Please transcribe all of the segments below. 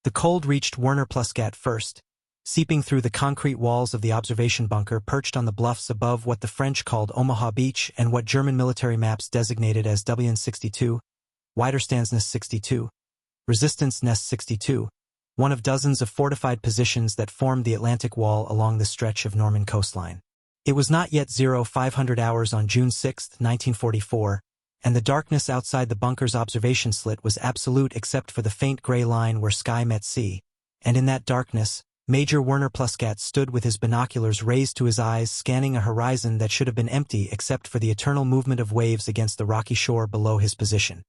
The cold reached Werner Pluskat first, seeping through the concrete walls of the observation bunker perched on the bluffs above what the French called Omaha Beach and what German military maps designated as WN62, Widerstandsnest 62, Resistance Nest 62, one of dozens of fortified positions that formed the Atlantic Wall along the stretch of Norman coastline. It was not yet 0500 hours on June 6, 1944, and the darkness outside the bunker's observation slit was absolute except for the faint gray line where sky met sea, and in that darkness, Major Werner Pluskat stood with his binoculars raised to his eyes, scanning a horizon that should have been empty except for the eternal movement of waves against the rocky shore below his position.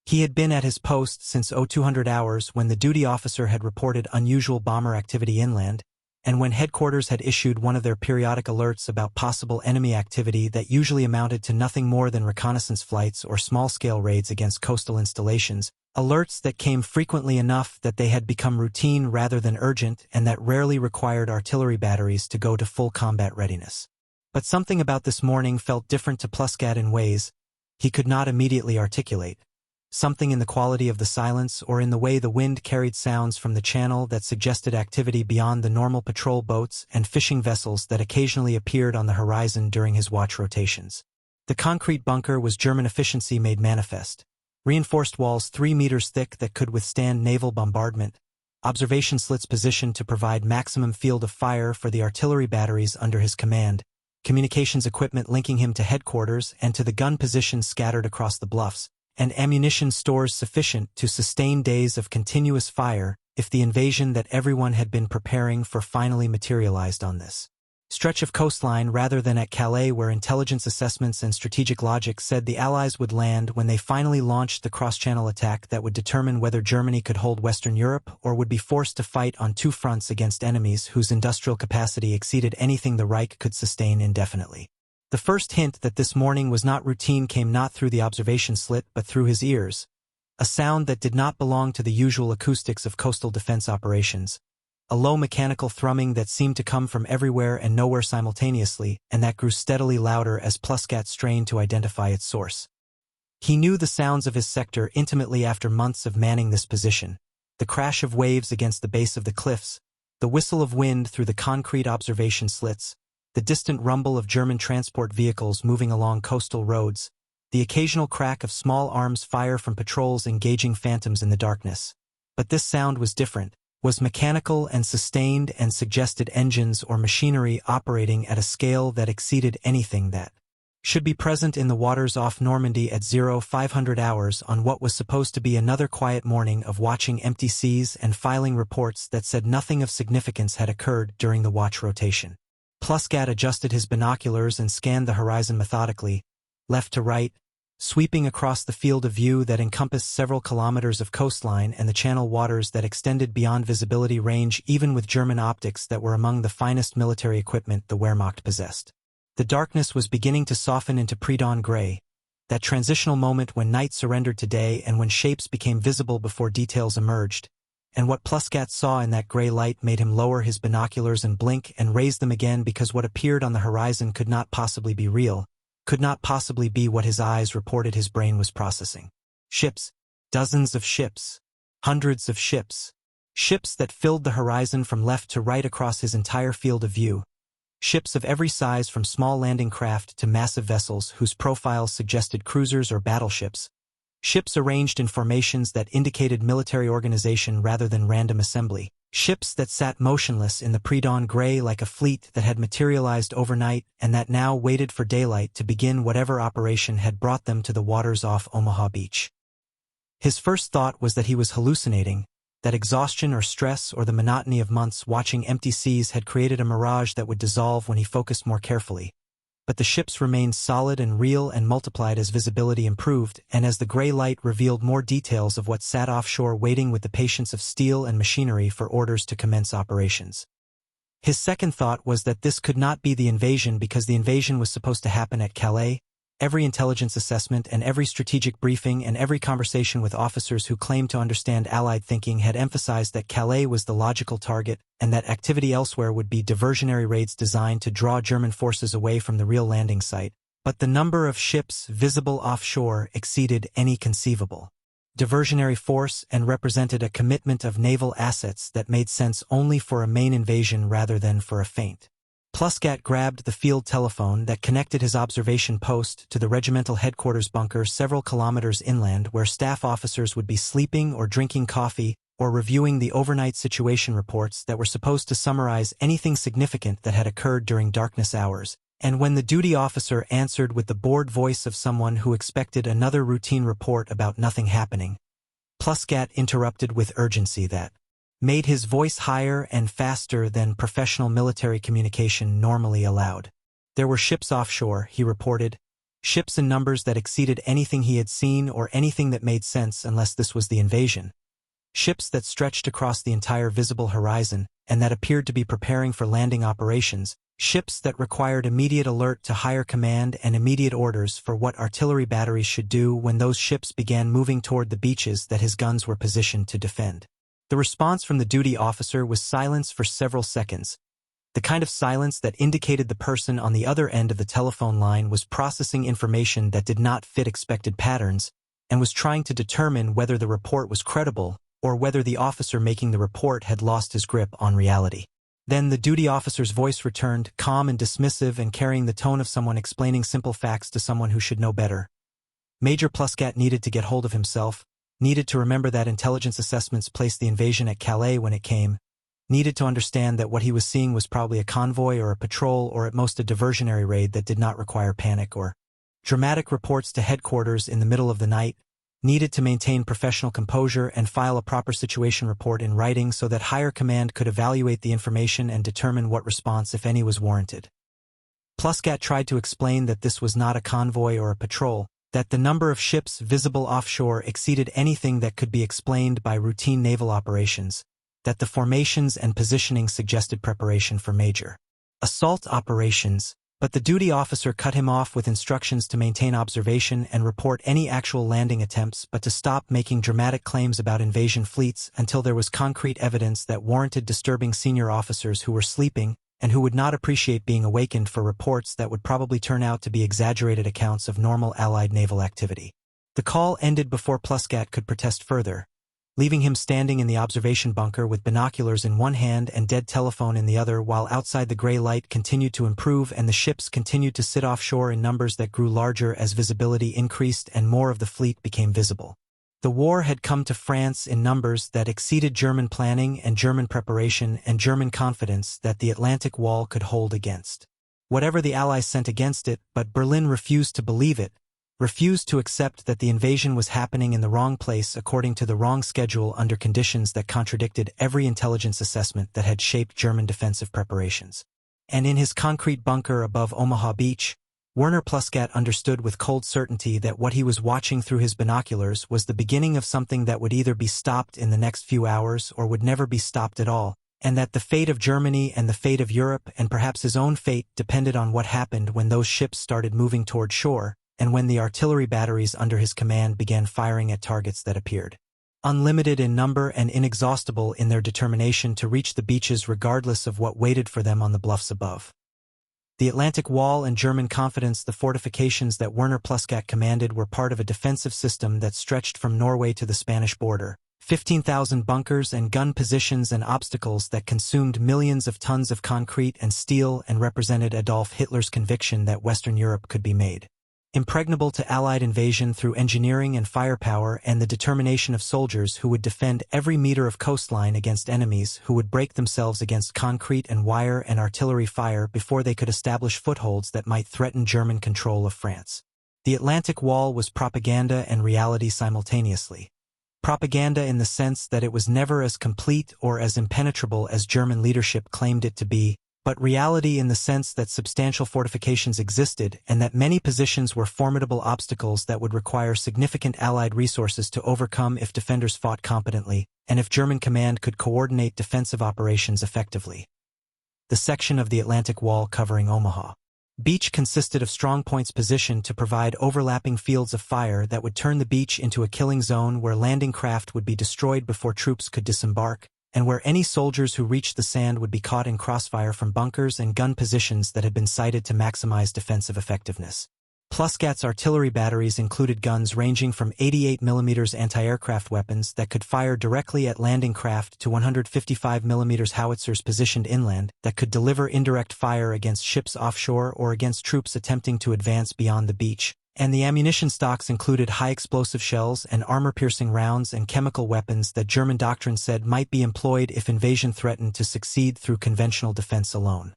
He had been at his post since 0200 hours when the duty officer had reported unusual bomber activity inland, and when headquarters had issued one of their periodic alerts about possible enemy activity that usually amounted to nothing more than reconnaissance flights or small-scale raids against coastal installations, alerts that came frequently enough that they had become routine rather than urgent and that rarely required artillery batteries to go to full combat readiness. But something about this morning felt different to Pluskat in ways he could not immediately articulate. Something in the quality of the silence or in the way the wind carried sounds from the channel that suggested activity beyond the normal patrol boats and fishing vessels that occasionally appeared on the horizon during his watch rotations. The concrete bunker was German efficiency made manifest. Reinforced walls 3 meters thick that could withstand naval bombardment, observation slits positioned to provide maximum field of fire for the artillery batteries under his command, communications equipment linking him to headquarters and to the gun positions scattered across the bluffs, and ammunition stores sufficient to sustain days of continuous fire if the invasion that everyone had been preparing for finally materialized on this stretch of coastline rather than at Calais where intelligence assessments and strategic logic said the Allies would land when they finally launched the cross-channel attack that would determine whether Germany could hold Western Europe or would be forced to fight on two fronts against enemies whose industrial capacity exceeded anything the Reich could sustain indefinitely. The first hint that this morning was not routine came not through the observation slit but through his ears, a sound that did not belong to the usual acoustics of coastal defense operations, a low mechanical thrumming that seemed to come from everywhere and nowhere simultaneously, and that grew steadily louder as Pluskat strained to identify its source. He knew the sounds of his sector intimately after months of manning this position, the crash of waves against the base of the cliffs, the whistle of wind through the concrete observation slits, the distant rumble of German transport vehicles moving along coastal roads, the occasional crack of small arms fire from patrols engaging phantoms in the darkness. But this sound was different, was mechanical and sustained and suggested engines or machinery operating at a scale that exceeded anything that should be present in the waters off Normandy at 0500 hours on what was supposed to be another quiet morning of watching empty seas and filing reports that said nothing of significance had occurred during the watch rotation. Pluskat adjusted his binoculars and scanned the horizon methodically, left to right, sweeping across the field of view that encompassed several kilometers of coastline and the channel waters that extended beyond visibility range even with German optics that were among the finest military equipment the Wehrmacht possessed. The darkness was beginning to soften into pre-dawn gray, that transitional moment when night surrendered to day and when shapes became visible before details emerged, and what Pluskat saw in that gray light made him lower his binoculars and blink and raise them again because what appeared on the horizon could not possibly be real, could not possibly be what his eyes reported his brain was processing. Ships, dozens of ships, hundreds of ships, ships that filled the horizon from left to right across his entire field of view, ships of every size from small landing craft to massive vessels whose profiles suggested cruisers or battleships, ships arranged in formations that indicated military organization rather than random assembly, ships that sat motionless in the pre-dawn gray like a fleet that had materialized overnight and that now waited for daylight to begin whatever operation had brought them to the waters off Omaha Beach. His first thought was that he was hallucinating, that exhaustion or stress or the monotony of months watching empty seas had created a mirage that would dissolve when he focused more carefully. But the ships remained solid and real and multiplied as visibility improved and as the gray light revealed more details of what sat offshore waiting with the patience of steel and machinery for orders to commence operations. His second thought was that this could not be the invasion because the invasion was supposed to happen at Calais. Every intelligence assessment and every strategic briefing and every conversation with officers who claimed to understand Allied thinking had emphasized that Calais was the logical target and that activity elsewhere would be diversionary raids designed to draw German forces away from the real landing site. But the number of ships visible offshore exceeded any conceivable. diversionary force and represented a commitment of naval assets that made sense only for a main invasion rather than for a feint. Pluskat grabbed the field telephone that connected his observation post to the regimental headquarters bunker several kilometers inland, where staff officers would be sleeping or drinking coffee or reviewing the overnight situation reports that were supposed to summarize anything significant that had occurred during darkness hours. And when the duty officer answered with the bored voice of someone who expected another routine report about nothing happening, Pluskat interrupted with urgency that made his voice higher and faster than professional military communication normally allowed. There were ships offshore, he reported, ships in numbers that exceeded anything he had seen or anything that made sense unless this was the invasion. Ships that stretched across the entire visible horizon and that appeared to be preparing for landing operations, ships that required immediate alert to higher command and immediate orders for what artillery batteries should do when those ships began moving toward the beaches that his guns were positioned to defend. The response from the duty officer was silence for several seconds, the kind of silence that indicated the person on the other end of the telephone line was processing information that did not fit expected patterns and was trying to determine whether the report was credible or whether the officer making the report had lost his grip on reality. Then the duty officer's voice returned, calm and dismissive and carrying the tone of someone explaining simple facts to someone who should know better. Major Pluskat needed to get hold of himself, needed to remember that intelligence assessments placed the invasion at Calais when it came, needed to understand that what he was seeing was probably a convoy or a patrol or at most a diversionary raid that did not require panic or dramatic reports to headquarters in the middle of the night, needed to maintain professional composure and file a proper situation report in writing so that higher command could evaluate the information and determine what response, if any, was warranted. Pluskat tried to explain that this was not a convoy or a patrol, that the number of ships visible offshore exceeded anything that could be explained by routine naval operations, that the formations and positioning suggested preparation for major assault operations, but the duty officer cut him off with instructions to maintain observation and report any actual landing attempts, but to stop making dramatic claims about invasion fleets until there was concrete evidence that warranted disturbing senior officers who were sleeping and who would not appreciate being awakened for reports that would probably turn out to be exaggerated accounts of normal Allied naval activity. The call ended before Pluskat could protest further, leaving him standing in the observation bunker with binoculars in one hand and dead telephone in the other, while outside the gray light continued to improve and the ships continued to sit offshore in numbers that grew larger as visibility increased and more of the fleet became visible. The war had come to France in numbers that exceeded German planning and German preparation and German confidence that the Atlantic Wall could hold against whatever the Allies sent against it, but Berlin refused to believe it, refused to accept that the invasion was happening in the wrong place according to the wrong schedule under conditions that contradicted every intelligence assessment that had shaped German defensive preparations. And in his concrete bunker above Omaha Beach, Werner Pluskat understood with cold certainty that what he was watching through his binoculars was the beginning of something that would either be stopped in the next few hours or would never be stopped at all, and that the fate of Germany and the fate of Europe and perhaps his own fate depended on what happened when those ships started moving toward shore and when the artillery batteries under his command began firing at targets that appeared unlimited in number and inexhaustible in their determination to reach the beaches regardless of what waited for them on the bluffs above. The Atlantic Wall and German confidence, the fortifications that Werner Pluskat commanded, were part of a defensive system that stretched from Norway to the Spanish border, 15,000 bunkers and gun positions and obstacles that consumed millions of tons of concrete and steel and represented Adolf Hitler's conviction that Western Europe could be made impregnable to Allied invasion through engineering and firepower and the determination of soldiers who would defend every meter of coastline against enemies who would break themselves against concrete and wire and artillery fire before they could establish footholds that might threaten German control of France. The Atlantic Wall was propaganda and reality simultaneously. Propaganda in the sense that it was never as complete or as impenetrable as German leadership claimed it to be, but reality in the sense that substantial fortifications existed and that many positions were formidable obstacles that would require significant Allied resources to overcome if defenders fought competently, and if German command could coordinate defensive operations effectively. The section of the Atlantic Wall covering Omaha Beach consisted of strong points positioned to provide overlapping fields of fire that would turn the beach into a killing zone where landing craft would be destroyed before troops could disembark, and where any soldiers who reached the sand would be caught in crossfire from bunkers and gun positions that had been sited to maximize defensive effectiveness. Pluskat's artillery batteries included guns ranging from 88mm anti-aircraft weapons that could fire directly at landing craft to 155mm howitzers positioned inland that could deliver indirect fire against ships offshore or against troops attempting to advance beyond the beach. And the ammunition stocks included high-explosive shells and armor-piercing rounds and chemical weapons that German doctrine said might be employed if invasion threatened to succeed through conventional defense alone.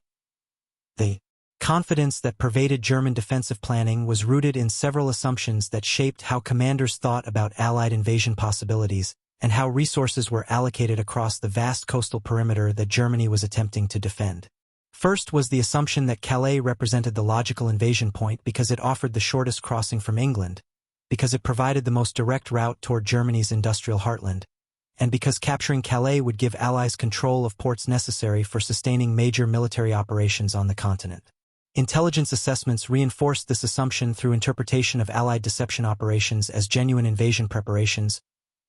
The confidence that pervaded German defensive planning was rooted in several assumptions that shaped how commanders thought about Allied invasion possibilities and how resources were allocated across the vast coastal perimeter that Germany was attempting to defend. First was the assumption that Calais represented the logical invasion point because it offered the shortest crossing from England, because it provided the most direct route toward Germany's industrial heartland, and because capturing Calais would give Allies control of ports necessary for sustaining major military operations on the continent. Intelligence assessments reinforced this assumption through interpretation of Allied deception operations as genuine invasion preparations,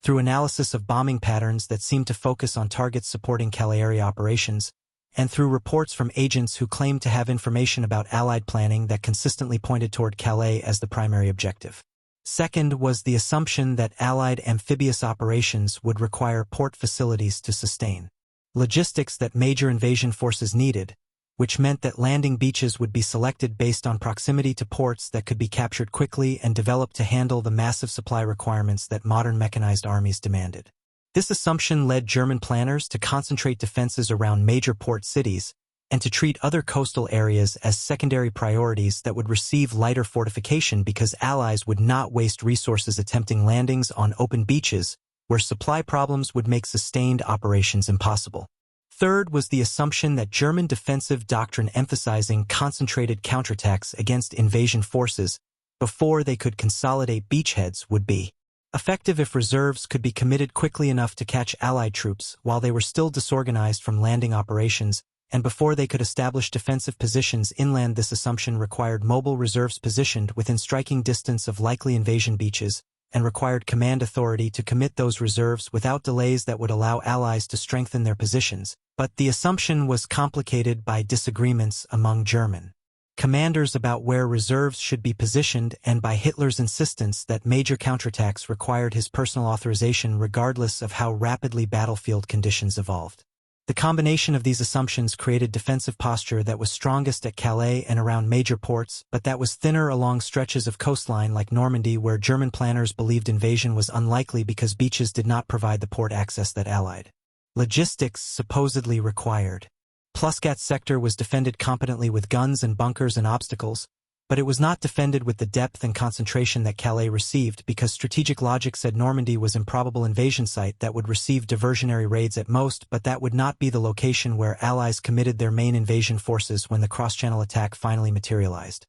through analysis of bombing patterns that seemed to focus on targets supporting Calais area operations, and through reports from agents who claimed to have information about Allied planning that consistently pointed toward Calais as the primary objective. Second was the assumption that Allied amphibious operations would require port facilities to sustain logistics that major invasion forces needed, which meant that landing beaches would be selected based on proximity to ports that could be captured quickly and developed to handle the massive supply requirements that modern mechanized armies demanded. This assumption led German planners to concentrate defenses around major port cities and to treat other coastal areas as secondary priorities that would receive lighter fortification because Allies would not waste resources attempting landings on open beaches where supply problems would make sustained operations impossible. Third was the assumption that German defensive doctrine emphasizing concentrated counterattacks against invasion forces before they could consolidate beachheads would be effective if reserves could be committed quickly enough to catch Allied troops while they were still disorganized from landing operations, and before they could establish defensive positions inland. This assumption required mobile reserves positioned within striking distance of likely invasion beaches, and required command authority to commit those reserves without delays that would allow Allies to strengthen their positions. But the assumption was complicated by disagreements among German commanders about where reserves should be positioned and by Hitler's insistence that major counterattacks required his personal authorization regardless of how rapidly battlefield conditions evolved. The combination of these assumptions created defensive posture that was strongest at Calais and around major ports, but that was thinner along stretches of coastline like Normandy where German planners believed invasion was unlikely because beaches did not provide the port access that Allied logistics supposedly required. Pluskat's sector was defended competently with guns and bunkers and obstacles, but it was not defended with the depth and concentration that Calais received because strategic logic said Normandy was an improbable invasion site that would receive diversionary raids at most, but that would not be the location where Allies committed their main invasion forces when the cross-channel attack finally materialized.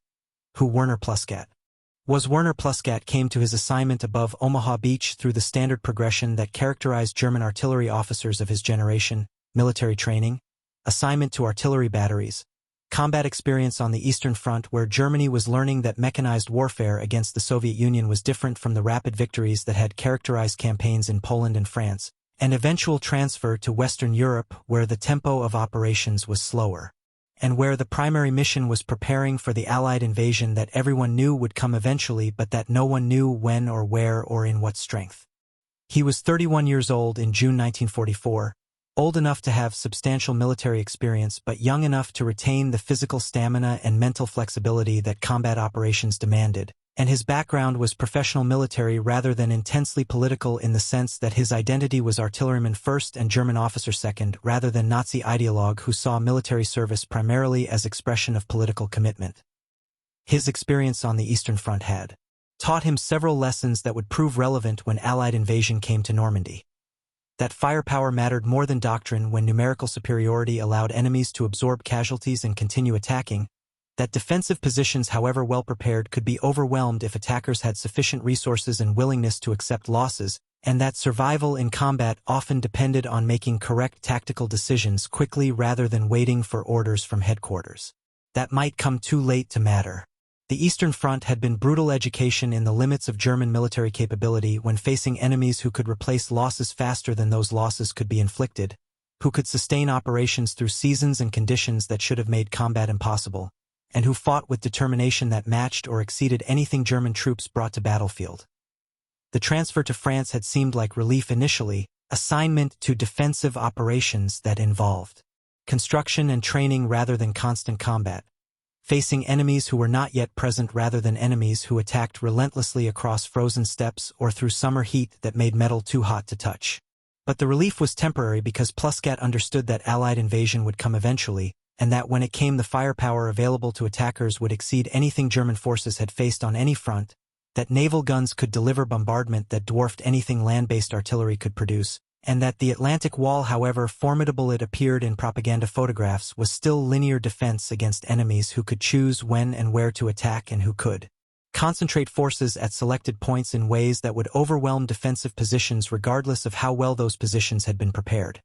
Who Werner Pluskat was. Werner Pluskat came to his assignment above Omaha Beach through the standard progression that characterized German artillery officers of his generation: military training, assignment to artillery batteries, combat experience on the Eastern Front where Germany was learning that mechanized warfare against the Soviet Union was different from the rapid victories that had characterized campaigns in Poland and France, and eventual transfer to Western Europe where the tempo of operations was slower, and where the primary mission was preparing for the Allied invasion that everyone knew would come eventually but that no one knew when or where or in what strength. He was 31 years old in June 1944, old enough to have substantial military experience but young enough to retain the physical stamina and mental flexibility that combat operations demanded, and his background was professional military rather than intensely political in the sense that his identity was artilleryman first and German officer second rather than Nazi ideologue who saw military service primarily as expression of political commitment. His experience on the Eastern Front had taught him several lessons that would prove relevant when Allied invasion came to Normandy. That firepower mattered more than doctrine when numerical superiority allowed enemies to absorb casualties and continue attacking, that defensive positions, however well prepared, could be overwhelmed if attackers had sufficient resources and willingness to accept losses, and that survival in combat often depended on making correct tactical decisions quickly rather than waiting for orders from headquarters. That might come too late to matter. The Eastern Front had been brutal education in the limits of German military capability when facing enemies who could replace losses faster than those losses could be inflicted, who could sustain operations through seasons and conditions that should have made combat impossible, and who fought with determination that matched or exceeded anything German troops brought to battlefield. The transfer to France had seemed like relief initially, assignment to defensive operations that involved construction and training rather than constant combat, facing enemies who were not yet present rather than enemies who attacked relentlessly across frozen steppes or through summer heat that made metal too hot to touch. But the relief was temporary because Pluskat understood that Allied invasion would come eventually, and that when it came the firepower available to attackers would exceed anything German forces had faced on any front, that naval guns could deliver bombardment that dwarfed anything land-based artillery could produce, and that the Atlantic Wall, however formidable it appeared in propaganda photographs, was still linear defense against enemies who could choose when and where to attack and who could concentrate forces at selected points in ways that would overwhelm defensive positions regardless of how well those positions had been prepared.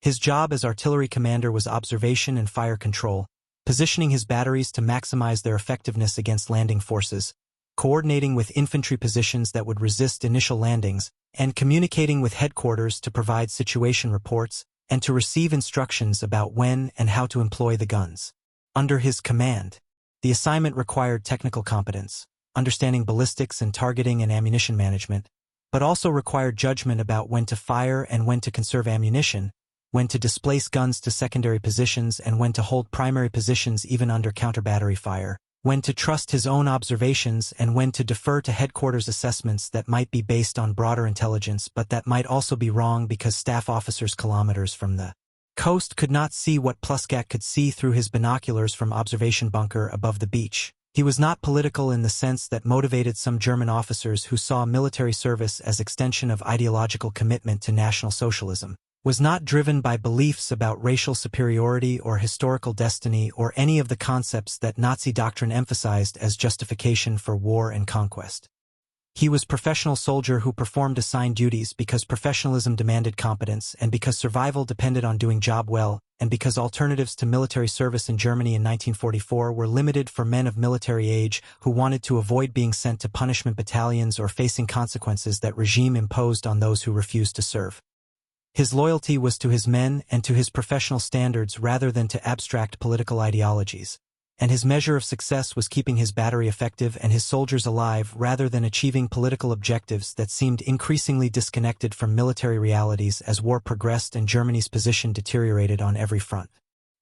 His job as artillery commander was observation and fire control, positioning his batteries to maximize their effectiveness against landing forces, coordinating with infantry positions that would resist initial landings, and communicating with headquarters to provide situation reports and to receive instructions about when and how to employ the guns. Under his command, the assignment required technical competence, understanding ballistics and targeting and ammunition management, but also required judgment about when to fire and when to conserve ammunition, when to displace guns to secondary positions and when to hold primary positions even under counter-battery fire, when to trust his own observations and when to defer to headquarters assessments that might be based on broader intelligence but that might also be wrong because staff officers kilometers from the coast could not see what Pluskat could see through his binoculars from observation bunker above the beach. He was not political in the sense that motivated some German officers who saw military service as extension of ideological commitment to National Socialism, was not driven by beliefs about racial superiority or historical destiny or any of the concepts that Nazi doctrine emphasized as justification for war and conquest. He was a professional soldier who performed assigned duties because professionalism demanded competence and because survival depended on doing job well, and because alternatives to military service in Germany in 1944 were limited for men of military age who wanted to avoid being sent to punishment battalions or facing consequences that regime imposed on those who refused to serve. His loyalty was to his men and to his professional standards rather than to abstract political ideologies, and his measure of success was keeping his battery effective and his soldiers alive rather than achieving political objectives that seemed increasingly disconnected from military realities as war progressed and Germany's position deteriorated on every front.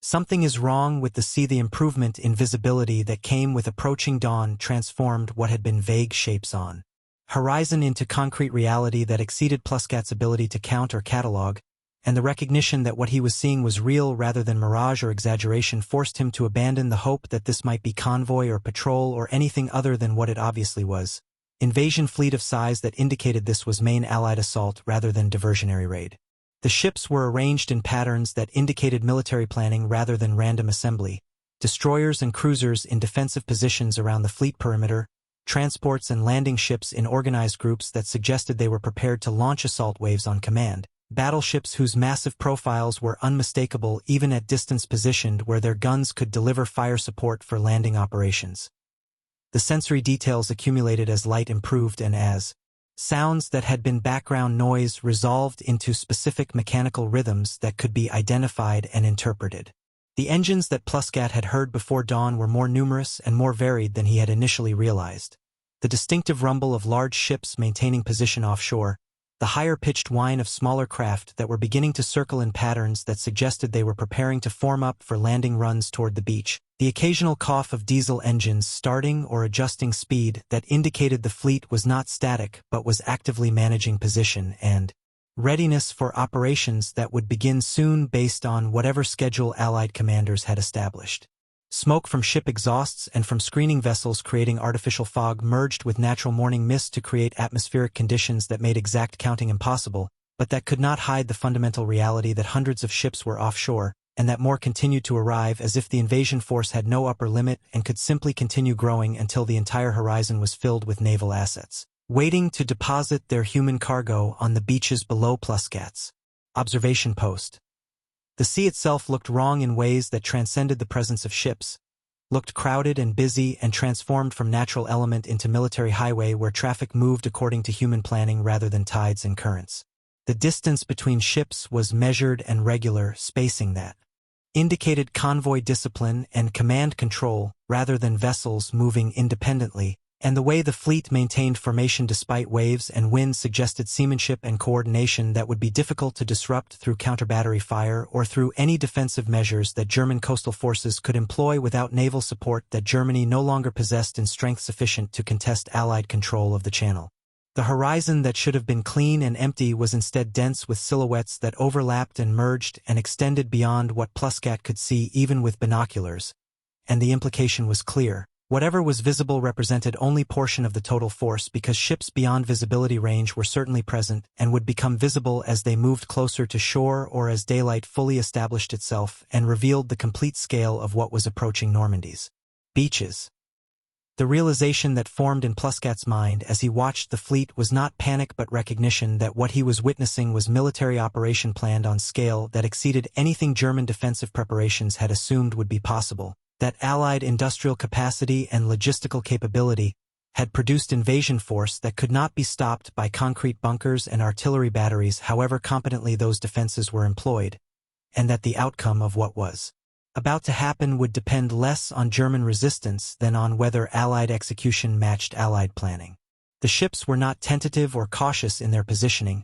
Something is wrong with the improvement in visibility that came with approaching dawn transformed what had been vague shapes on horizon into concrete reality that exceeded Pluskat's ability to count or catalog, and the recognition that what he was seeing was real rather than mirage or exaggeration forced him to abandon the hope that this might be convoy or patrol or anything other than what it obviously was. Invasion fleet of size that indicated this was main Allied assault rather than diversionary raid. The ships were arranged in patterns that indicated military planning rather than random assembly, destroyers and cruisers in defensive positions around the fleet perimeter, transports and landing ships in organized groups that suggested they were prepared to launch assault waves on command, battleships whose massive profiles were unmistakable even at distance positioned where their guns could deliver fire support for landing operations. The sensory details accumulated as light improved and as sounds that had been background noise resolved into specific mechanical rhythms that could be identified and interpreted. The engines that Pluskat had heard before dawn were more numerous and more varied than he had initially realized. The distinctive rumble of large ships maintaining position offshore, the higher-pitched whine of smaller craft that were beginning to circle in patterns that suggested they were preparing to form up for landing runs toward the beach, the occasional cough of diesel engines starting or adjusting speed that indicated the fleet was not static but was actively managing position and readiness for operations that would begin soon based on whatever schedule Allied commanders had established. Smoke from ship exhausts and from screening vessels creating artificial fog merged with natural morning mist to create atmospheric conditions that made exact counting impossible, but that could not hide the fundamental reality that hundreds of ships were offshore, and that more continued to arrive as if the invasion force had no upper limit and could simply continue growing until the entire horizon was filled with naval assets, waiting to deposit their human cargo on the beaches below Pluskat's observation post. The sea itself looked wrong in ways that transcended the presence of ships, looked crowded and busy and transformed from natural element into military highway where traffic moved according to human planning rather than tides and currents. The distance between ships was measured and regular, spacing that indicated convoy discipline and command control rather than vessels moving independently, and the way the fleet maintained formation despite waves and winds suggested seamanship and coordination that would be difficult to disrupt through counter-battery fire or through any defensive measures that German coastal forces could employ without naval support that Germany no longer possessed in strength sufficient to contest Allied control of the channel. The horizon that should have been clean and empty was instead dense with silhouettes that overlapped and merged and extended beyond what Pluskat could see even with binoculars. And the implication was clear. Whatever was visible represented only portion of the total force because ships beyond visibility range were certainly present and would become visible as they moved closer to shore or as daylight fully established itself and revealed the complete scale of what was approaching Normandy's beaches. The realization that formed in Pluskat's mind as he watched the fleet was not panic but recognition that what he was witnessing was military operation planned on scale that exceeded anything German defensive preparations had assumed would be possible, that Allied industrial capacity and logistical capability had produced invasion force that could not be stopped by concrete bunkers and artillery batteries however competently those defenses were employed, and that the outcome of what was about to happen would depend less on German resistance than on whether Allied execution matched Allied planning. The ships were not tentative or cautious in their positioning,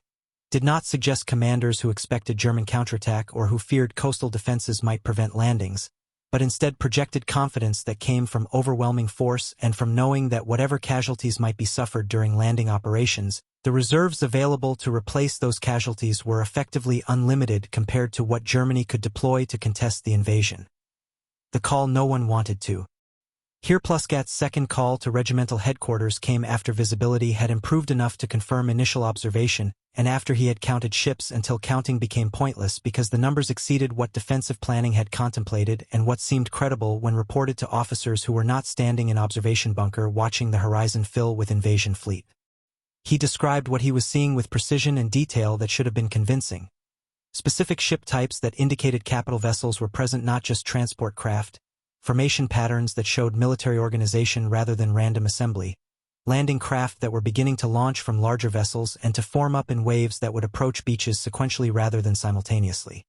did not suggest commanders who expected German counterattack or who feared coastal defenses might prevent landings, but instead projected confidence that came from overwhelming force and from knowing that whatever casualties might be suffered during landing operations, the reserves available to replace those casualties were effectively unlimited compared to what Germany could deploy to contest the invasion. The call no one wanted to hear. Pluskat's second call to regimental headquarters came after visibility had improved enough to confirm initial observation, and after he had counted ships until counting became pointless because the numbers exceeded what defensive planning had contemplated and what seemed credible when reported to officers who were not standing in observation bunker watching the horizon fill with invasion fleet. He described what he was seeing with precision and detail that should have been convincing. Specific ship types that indicated capital vessels were present, not just transport craft, formation patterns that showed military organization rather than random assembly, landing craft that were beginning to launch from larger vessels and to form up in waves that would approach beaches sequentially rather than simultaneously.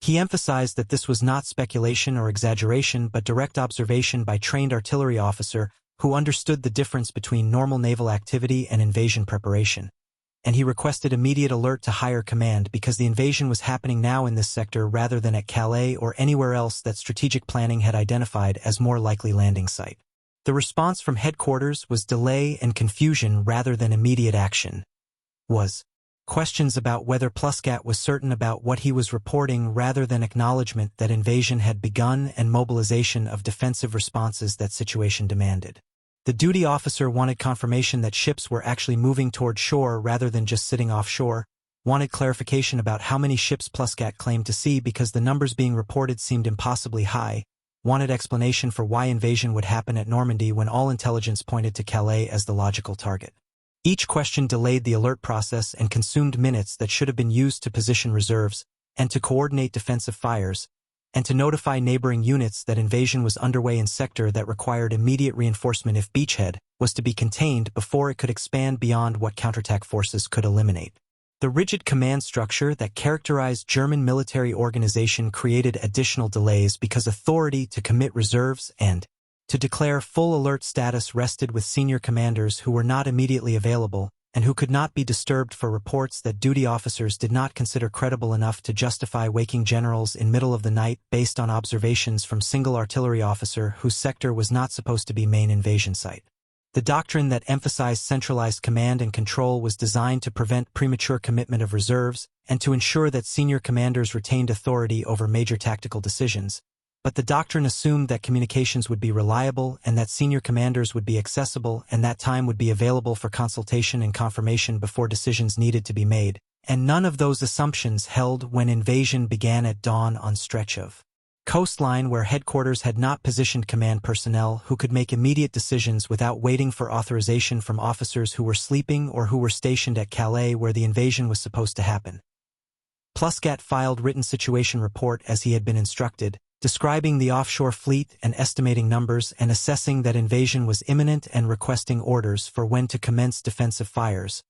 He emphasized that this was not speculation or exaggeration but direct observation by trained artillery officer who understood the difference between normal naval activity and invasion preparation, and he requested immediate alert to higher command because the invasion was happening now in this sector rather than at Calais or anywhere else that strategic planning had identified as more likely landing site. The response from headquarters was delay and confusion rather than immediate action. Questions about whether Pluskat was certain about what he was reporting rather than acknowledgement that invasion had begun and mobilization of defensive responses that situation demanded. The duty officer wanted confirmation that ships were actually moving toward shore rather than just sitting offshore, wanted clarification about how many ships Pluskat claimed to see because the numbers being reported seemed impossibly high, wanted explanation for why invasion would happen at Normandy when all intelligence pointed to Calais as the logical target. Each question delayed the alert process and consumed minutes that should have been used to position reserves, and to coordinate defensive fires, and to notify neighboring units that invasion was underway in sector that required immediate reinforcement if beachhead was to be contained before it could expand beyond what counterattack forces could eliminate. The rigid command structure that characterized German military organization created additional delays because authority to commit reserves and to declare full alert status rested with senior commanders who were not immediately available and who could not be disturbed for reports that duty officers did not consider credible enough to justify waking generals in middle of the night based on observations from single artillery officer whose sector was not supposed to be main invasion site. The doctrine that emphasized centralized command and control was designed to prevent premature commitment of reserves and to ensure that senior commanders retained authority over major tactical decisions, but the doctrine assumed that communications would be reliable and that senior commanders would be accessible and that time would be available for consultation and confirmation before decisions needed to be made, and none of those assumptions held when invasion began at dawn on stretch of coastline where headquarters had not positioned command personnel who could make immediate decisions without waiting for authorization from officers who were sleeping or who were stationed at Calais where the invasion was supposed to happen. Pluskat filed written situation report as he had been instructed, describing the offshore fleet and estimating numbers and assessing that invasion was imminent and requesting orders for when to commence defensive fires,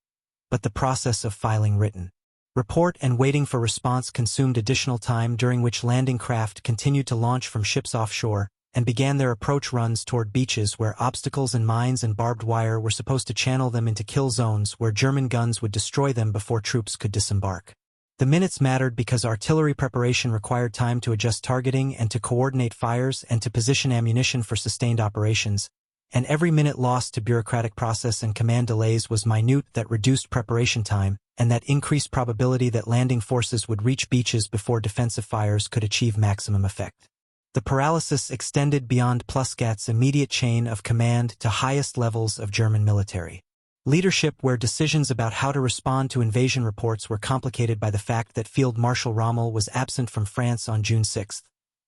but the process of filing written Report and waiting for response consumed additional time, during which landing craft continued to launch from ships offshore and began their approach runs toward beaches where obstacles and mines and barbed wire were supposed to channel them into kill zones where German guns would destroy them before troops could disembark. The minutes mattered because artillery preparation required time to adjust targeting and to coordinate fires and to position ammunition for sustained operations, and every minute lost to bureaucratic process and command delays was minute that reduced preparation time and that increased probability that landing forces would reach beaches before defensive fires could achieve maximum effect. The paralysis extended beyond Pluskat's immediate chain of command to highest levels of German military leadership, where decisions about how to respond to invasion reports were complicated by the fact that Field Marshal Rommel was absent from France on June 6,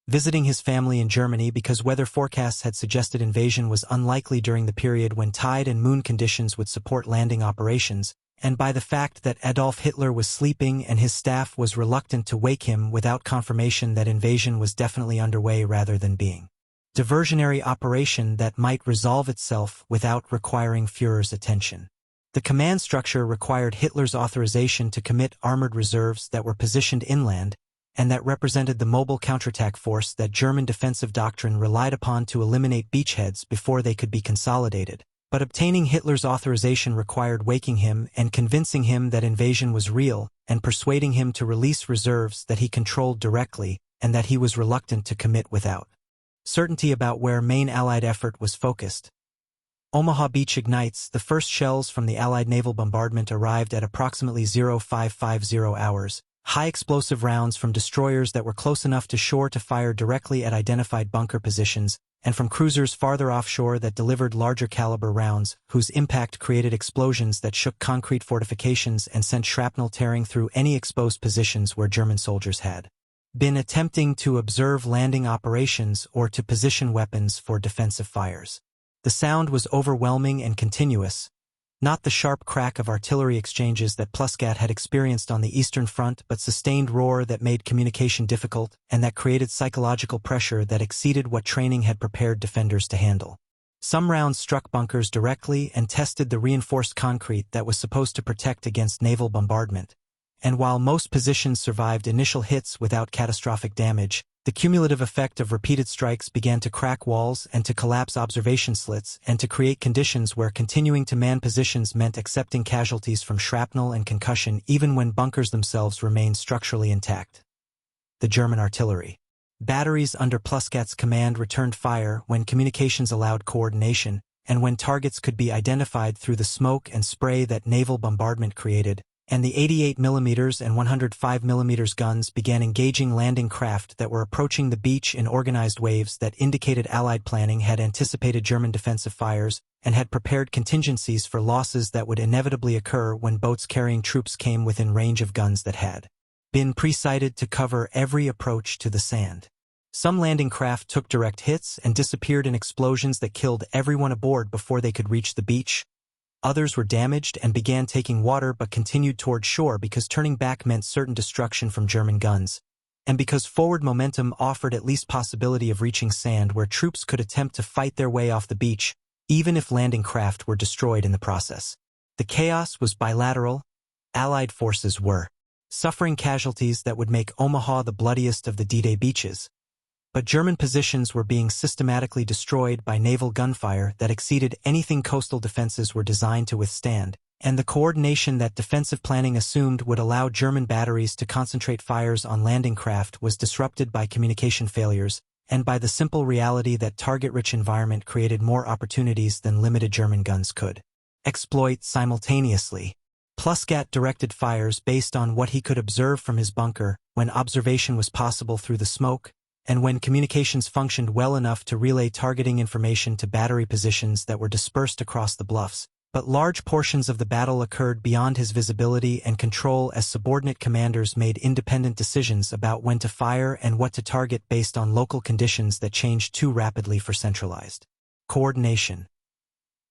visiting his family in Germany because weather forecasts had suggested invasion was unlikely during the period when tide and moon conditions would support landing operations, and by the fact that Adolf Hitler was sleeping and his staff was reluctant to wake him without confirmation that invasion was definitely underway rather than being diversionary operation that might resolve itself without requiring Führer's attention. The command structure required Hitler's authorization to commit armored reserves that were positioned inland and that represented the mobile counterattack force that German defensive doctrine relied upon to eliminate beachheads before they could be consolidated. But obtaining Hitler's authorization required waking him and convincing him that invasion was real and persuading him to release reserves that he controlled directly and that he was reluctant to commit without certainty about where main Allied effort was focused. Omaha Beach ignites. The first shells from the Allied naval bombardment arrived at approximately 0550 hours. High explosive rounds from destroyers that were close enough to shore to fire directly at identified bunker positions, and from cruisers farther offshore that delivered larger caliber rounds, whose impact created explosions that shook concrete fortifications and sent shrapnel tearing through any exposed positions where German soldiers had been attempting to observe landing operations or to position weapons for defensive fires. The sound was overwhelming and continuous, not the sharp crack of artillery exchanges that Pluskat had experienced on the Eastern Front, but sustained roar that made communication difficult and that created psychological pressure that exceeded what training had prepared defenders to handle. Some rounds struck bunkers directly and tested the reinforced concrete that was supposed to protect against naval bombardment. And while most positions survived initial hits without catastrophic damage, the cumulative effect of repeated strikes began to crack walls and to collapse observation slits and to create conditions where continuing to man positions meant accepting casualties from shrapnel and concussion even when bunkers themselves remained structurally intact. The German artillery batteries under Pluskat's command returned fire when communications allowed coordination and when targets could be identified through the smoke and spray that naval bombardment created, and the 88mm and 105mm guns began engaging landing craft that were approaching the beach in organized waves that indicated Allied planning had anticipated German defensive fires and had prepared contingencies for losses that would inevitably occur when boats carrying troops came within range of guns that had been pre-sighted to cover every approach to the sand. Some landing craft took direct hits and disappeared in explosions that killed everyone aboard before they could reach the beach. Others were damaged and began taking water but continued toward shore because turning back meant certain destruction from German guns, and because forward momentum offered at least possibility of reaching sand where troops could attempt to fight their way off the beach, even if landing craft were destroyed in the process. The chaos was bilateral. Allied forces were suffering casualties that would make Omaha the bloodiest of the D-Day beaches, but German positions were being systematically destroyed by naval gunfire that exceeded anything coastal defenses were designed to withstand, and the coordination that defensive planning assumed would allow German batteries to concentrate fires on landing craft was disrupted by communication failures and by the simple reality that target-rich environment created more opportunities than limited German guns could exploit simultaneously. Pluskat directed fires based on what he could observe from his bunker when observation was possible through the smoke, and when communications functioned well enough to relay targeting information to battery positions that were dispersed across the bluffs, but large portions of the battle occurred beyond his visibility and control as subordinate commanders made independent decisions about when to fire and what to target based on local conditions that changed too rapidly for centralized coordination.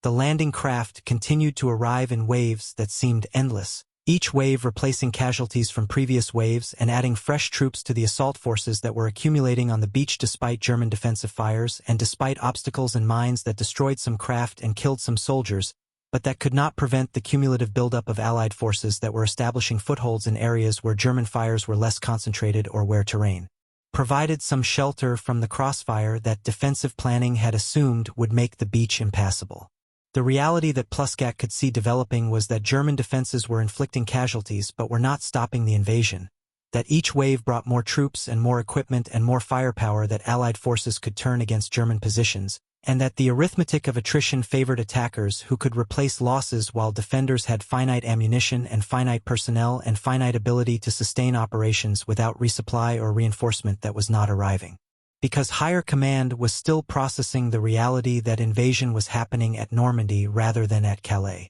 The landing craft continued to arrive in waves that seemed endless, each wave replacing casualties from previous waves and adding fresh troops to the assault forces that were accumulating on the beach despite German defensive fires and despite obstacles and mines that destroyed some craft and killed some soldiers, but that could not prevent the cumulative buildup of Allied forces that were establishing footholds in areas where German fires were less concentrated or where terrain provided some shelter from the crossfire that defensive planning had assumed would make the beach impassable. The reality that Pluskat could see developing was that German defenses were inflicting casualties but were not stopping the invasion, that each wave brought more troops and more equipment and more firepower that Allied forces could turn against German positions, and that the arithmetic of attrition favored attackers who could replace losses while defenders had finite ammunition and finite personnel and finite ability to sustain operations without resupply or reinforcement that was not arriving. Because higher command was still processing the reality that invasion was happening at Normandy rather than at Calais.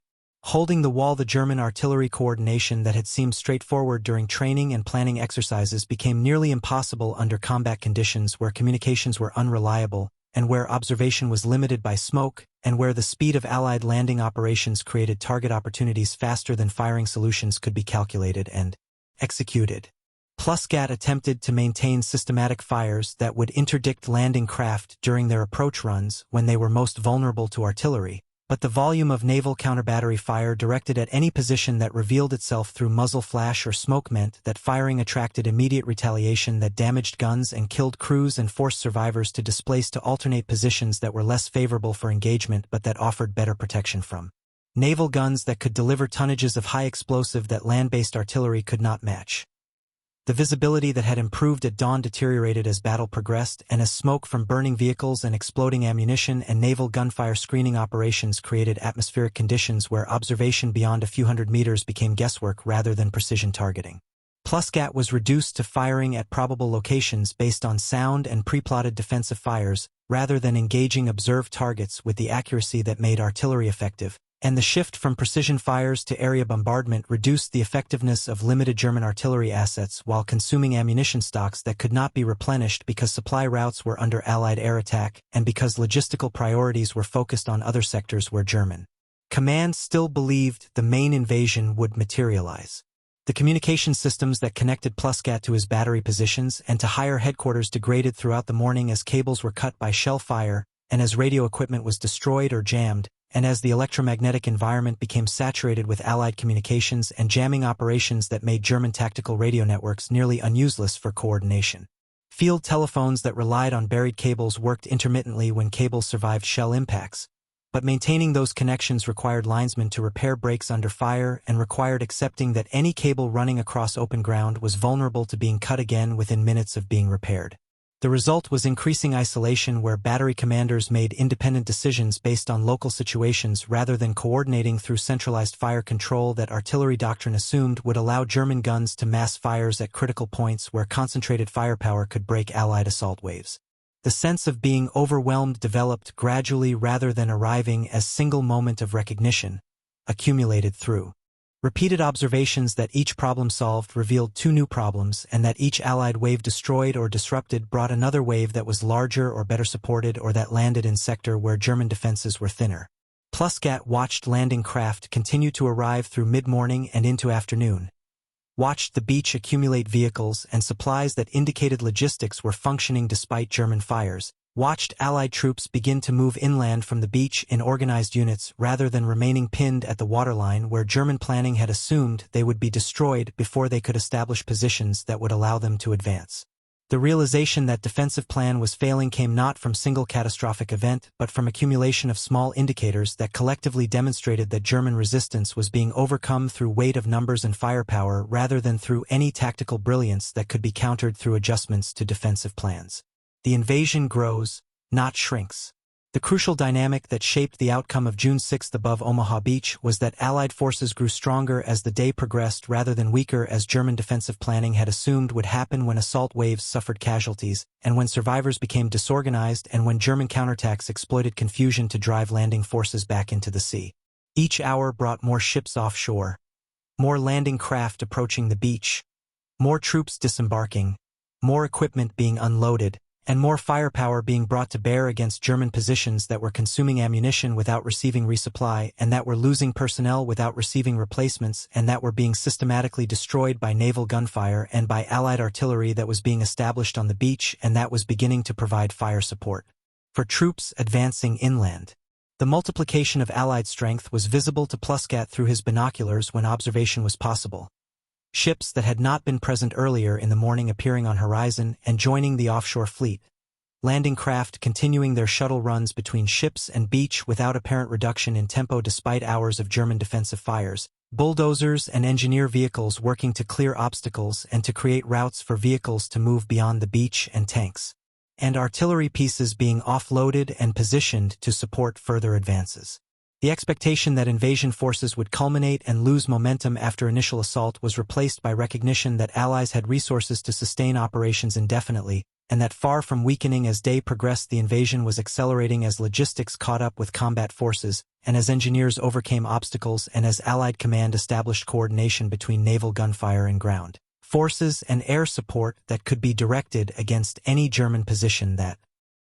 Holding the wall, the German artillery coordination that had seemed straightforward during training and planning exercises became nearly impossible under combat conditions where communications were unreliable, and where observation was limited by smoke, and where the speed of Allied landing operations created target opportunities faster than firing solutions could be calculated and executed. Pluskat attempted to maintain systematic fires that would interdict landing craft during their approach runs when they were most vulnerable to artillery, but the volume of naval counter-battery fire directed at any position that revealed itself through muzzle flash or smoke meant that firing attracted immediate retaliation that damaged guns and killed crews and forced survivors to displace to alternate positions that were less favorable for engagement but that offered better protection from naval guns that could deliver tonnages of high explosive that land-based artillery could not match. The visibility that had improved at dawn deteriorated as battle progressed, and as smoke from burning vehicles and exploding ammunition and naval gunfire screening operations created atmospheric conditions where observation beyond a few hundred meters became guesswork rather than precision targeting. Pluskat was reduced to firing at probable locations based on sound and pre-plotted defensive fires, rather than engaging observed targets with the accuracy that made artillery effective, and the shift from precision fires to area bombardment reduced the effectiveness of limited German artillery assets while consuming ammunition stocks that could not be replenished because supply routes were under Allied air attack and because logistical priorities were focused on other sectors where German command still believed the main invasion would materialize. The communication systems that connected Pluskat to his battery positions and to higher headquarters degraded throughout the morning as cables were cut by shell fire, and as radio equipment was destroyed or jammed, and as the electromagnetic environment became saturated with Allied communications and jamming operations that made German tactical radio networks nearly unuseless for coordination. Field telephones that relied on buried cables worked intermittently when cables survived shell impacts, but maintaining those connections required linesmen to repair breaks under fire and required accepting that any cable running across open ground was vulnerable to being cut again within minutes of being repaired. The result was increasing isolation where battery commanders made independent decisions based on local situations rather than coordinating through centralized fire control that artillery doctrine assumed would allow German guns to mass fires at critical points where concentrated firepower could break Allied assault waves. The sense of being overwhelmed developed gradually rather than arriving as single moment of recognition, accumulated through repeated observations that each problem solved revealed two new problems and that each Allied wave destroyed or disrupted brought another wave that was larger or better supported or that landed in sector where German defenses were thinner. Pluskat watched landing craft continue to arrive through mid-morning and into afternoon, watched the beach accumulate vehicles and supplies that indicated logistics were functioning despite German fires, watched Allied troops begin to move inland from the beach in organized units rather than remaining pinned at the waterline where German planning had assumed they would be destroyed before they could establish positions that would allow them to advance. The realization that defensive plan was failing came not from single catastrophic event but from accumulation of small indicators that collectively demonstrated that German resistance was being overcome through weight of numbers and firepower rather than through any tactical brilliance that could be countered through adjustments to defensive plans. The invasion grows, not shrinks. The crucial dynamic that shaped the outcome of June 6 above Omaha Beach was that Allied forces grew stronger as the day progressed rather than weaker as German defensive planning had assumed would happen when assault waves suffered casualties, and when survivors became disorganized and when German counterattacks exploited confusion to drive landing forces back into the sea. Each hour brought more ships offshore, more landing craft approaching the beach, more troops disembarking, more equipment being unloaded, and more firepower being brought to bear against German positions that were consuming ammunition without receiving resupply and that were losing personnel without receiving replacements and that were being systematically destroyed by naval gunfire and by Allied artillery that was being established on the beach and that was beginning to provide fire support for troops advancing inland. The multiplication of Allied strength was visible to Pluskat through his binoculars when observation was possible. Ships that had not been present earlier in the morning appearing on horizon and joining the offshore fleet. Landing craft continuing their shuttle runs between ships and beach without apparent reduction in tempo despite hours of German defensive fires. Bulldozers and engineer vehicles working to clear obstacles and to create routes for vehicles to move beyond the beach and tanks. And artillery pieces being offloaded and positioned to support further advances. The expectation that invasion forces would culminate and lose momentum after initial assault was replaced by recognition that Allies had resources to sustain operations indefinitely, and that far from weakening as day progressed, the invasion was accelerating as logistics caught up with combat forces, and as engineers overcame obstacles, and as Allied command established coordination between naval gunfire and ground forces and air support that could be directed against any German position that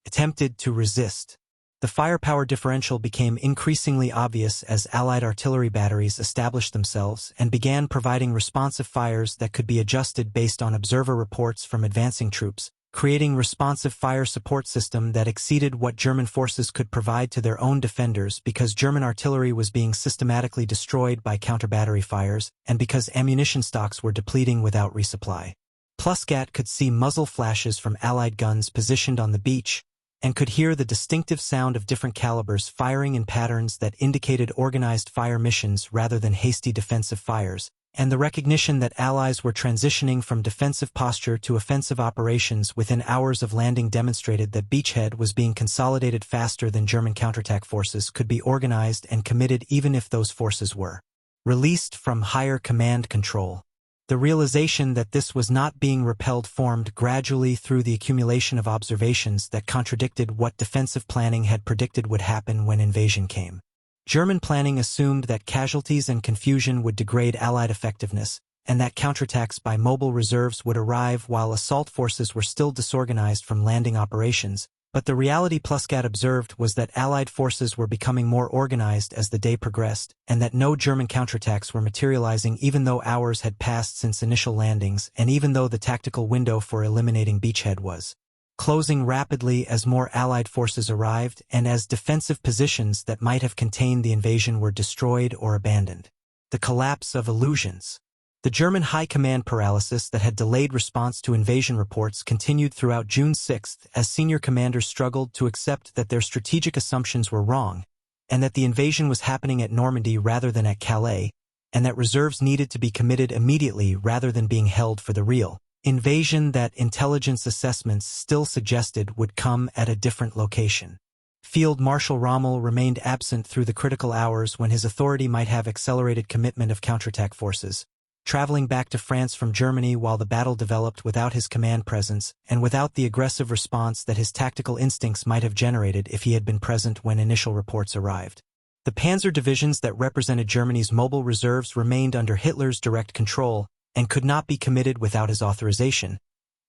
attempted to resist. The firepower differential became increasingly obvious as Allied artillery batteries established themselves and began providing responsive fires that could be adjusted based on observer reports from advancing troops, creating responsive fire support system that exceeded what German forces could provide to their own defenders because German artillery was being systematically destroyed by counter-battery fires and because ammunition stocks were depleting without resupply. Pluskat could see muzzle flashes from Allied guns positioned on the beach and could hear the distinctive sound of different calibers firing in patterns that indicated organized fire missions rather than hasty defensive fires, and the recognition that Allies were transitioning from defensive posture to offensive operations within hours of landing demonstrated that beachhead was being consolidated faster than German counterattack forces could be organized and committed even if those forces were released from higher command control. The realization that this was not being repelled formed gradually through the accumulation of observations that contradicted what defensive planning had predicted would happen when invasion came. German planning assumed that casualties and confusion would degrade Allied effectiveness, and that counterattacks by mobile reserves would arrive while assault forces were still disorganized from landing operations, but the reality Pluskat observed was that Allied forces were becoming more organized as the day progressed, and that no German counterattacks were materializing even though hours had passed since initial landings and even though the tactical window for eliminating beachhead was closing rapidly as more Allied forces arrived and as defensive positions that might have contained the invasion were destroyed or abandoned. The collapse of illusions. The German high command paralysis that had delayed response to invasion reports continued throughout June 6 as senior commanders struggled to accept that their strategic assumptions were wrong, and that the invasion was happening at Normandy rather than at Calais, and that reserves needed to be committed immediately rather than being held for the real invasion that intelligence assessments still suggested would come at a different location. Field Marshal Rommel remained absent through the critical hours when his authority might have accelerated commitment of counterattack forces, traveling back to France from Germany while the battle developed without his command presence and without the aggressive response that his tactical instincts might have generated if he had been present when initial reports arrived. The panzer divisions that represented Germany's mobile reserves remained under Hitler's direct control and could not be committed without his authorization,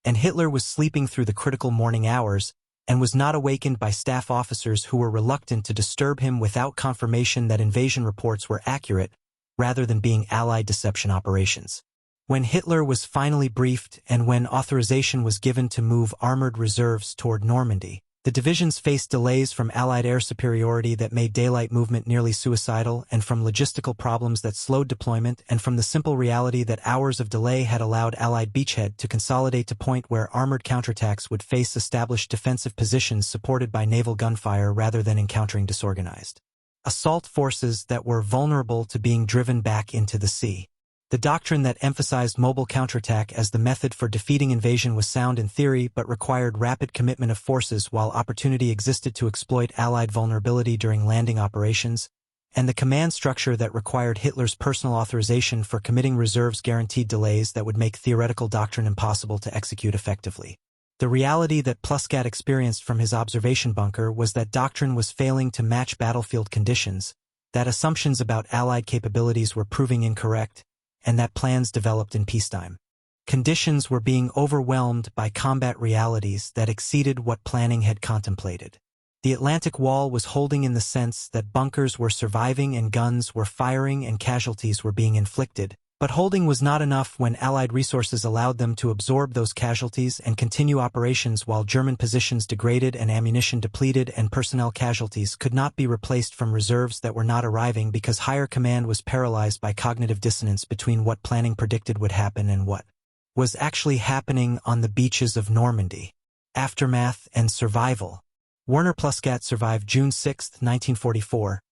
and Hitler was sleeping through the critical morning hours and was not awakened by staff officers who were reluctant to disturb him without confirmation that invasion reports were accurate rather than being Allied deception operations. When Hitler was finally briefed and when authorization was given to move armored reserves toward Normandy, the divisions faced delays from Allied air superiority that made daylight movement nearly suicidal and from logistical problems that slowed deployment and from the simple reality that hours of delay had allowed Allied beachhead to consolidate to point where armored counterattacks would face established defensive positions supported by naval gunfire rather than encountering disorganized assault forces that were vulnerable to being driven back into the sea. The doctrine that emphasized mobile counterattack as the method for defeating invasion was sound in theory but required rapid commitment of forces while opportunity existed to exploit Allied vulnerability during landing operations, and the command structure that required Hitler's personal authorization for committing reserves guaranteed delays that would make theoretical doctrine impossible to execute effectively. The reality that Pluskat experienced from his observation bunker was that doctrine was failing to match battlefield conditions, that assumptions about Allied capabilities were proving incorrect, and that plans developed in peacetime conditions were being overwhelmed by combat realities that exceeded what planning had contemplated. The Atlantic Wall was holding in the sense that bunkers were surviving and guns were firing and casualties were being inflicted, But holding was not enough when Allied resources allowed them to absorb those casualties and continue operations while German positions degraded and ammunition depleted and personnel casualties could not be replaced from reserves that were not arriving because higher command was paralyzed by cognitive dissonance between what planning predicted would happen and what was actually happening on the beaches of Normandy. Aftermath and survival. Werner Pluskat survived June 6, 1944.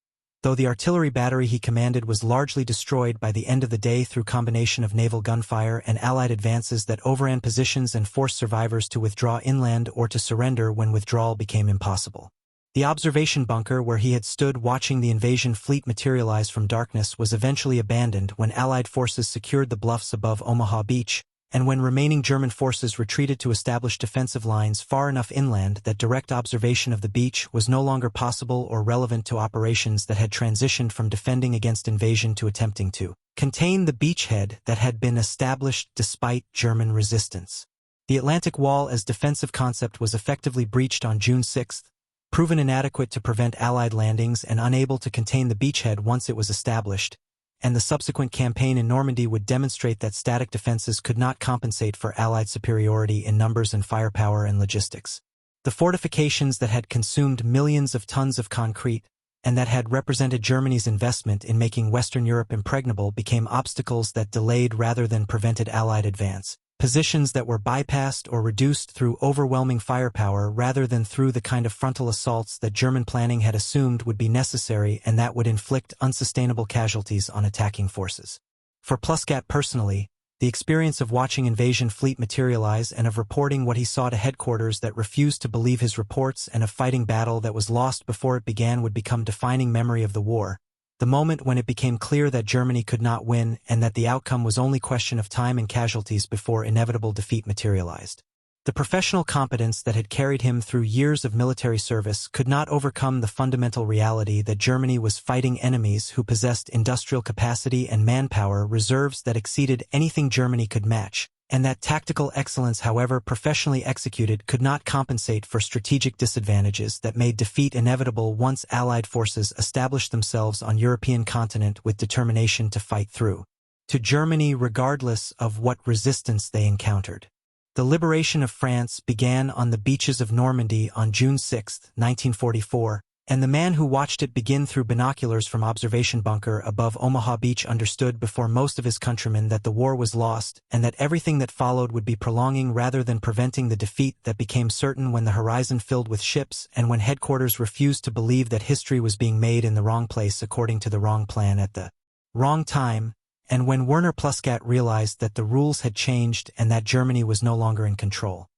Though the artillery battery he commanded was largely destroyed by the end of the day through combination of naval gunfire and Allied advances that overran positions and forced survivors to withdraw inland or to surrender when withdrawal became impossible. The observation bunker where he had stood watching the invasion fleet materialize from darkness was eventually abandoned when Allied forces secured the bluffs above Omaha Beach, and when remaining German forces retreated to establish defensive lines far enough inland that direct observation of the beach was no longer possible or relevant to operations that had transitioned from defending against invasion to attempting to contain the beachhead that had been established despite German resistance. The Atlantic Wall as defensive concept was effectively breached on June 6, proven inadequate to prevent Allied landings and unable to contain the beachhead once it was established, and the subsequent campaign in Normandy would demonstrate that static defenses could not compensate for Allied superiority in numbers and firepower and logistics. The fortifications that had consumed millions of tons of concrete, and that had represented Germany's investment in making Western Europe impregnable became obstacles that delayed rather than prevented Allied advance. Positions that were bypassed or reduced through overwhelming firepower rather than through the kind of frontal assaults that German planning had assumed would be necessary and that would inflict unsustainable casualties on attacking forces. For Pluskat personally, the experience of watching invasion fleet materialize and of reporting what he saw to headquarters that refused to believe his reports and of fighting battle that was lost before it began would become defining memory of the war. The moment when it became clear that Germany could not win and that the outcome was only question of time and casualties before inevitable defeat materialized. The professional competence that had carried him through years of military service could not overcome the fundamental reality that Germany was fighting enemies who possessed industrial capacity and manpower reserves that exceeded anything Germany could match, and that tactical excellence, however professionally executed, could not compensate for strategic disadvantages that made defeat inevitable once Allied forces established themselves on European continent with determination to fight through to Germany regardless of what resistance they encountered. The liberation of France began on the beaches of Normandy on June 6, 1944, and the man who watched it begin through binoculars from observation bunker above Omaha Beach understood before most of his countrymen that the war was lost and that everything that followed would be prolonging rather than preventing the defeat that became certain when the horizon filled with ships and when headquarters refused to believe that history was being made in the wrong place according to the wrong plan at the wrong time, and when Werner Pluskat realized that the rules had changed and that Germany was no longer in control.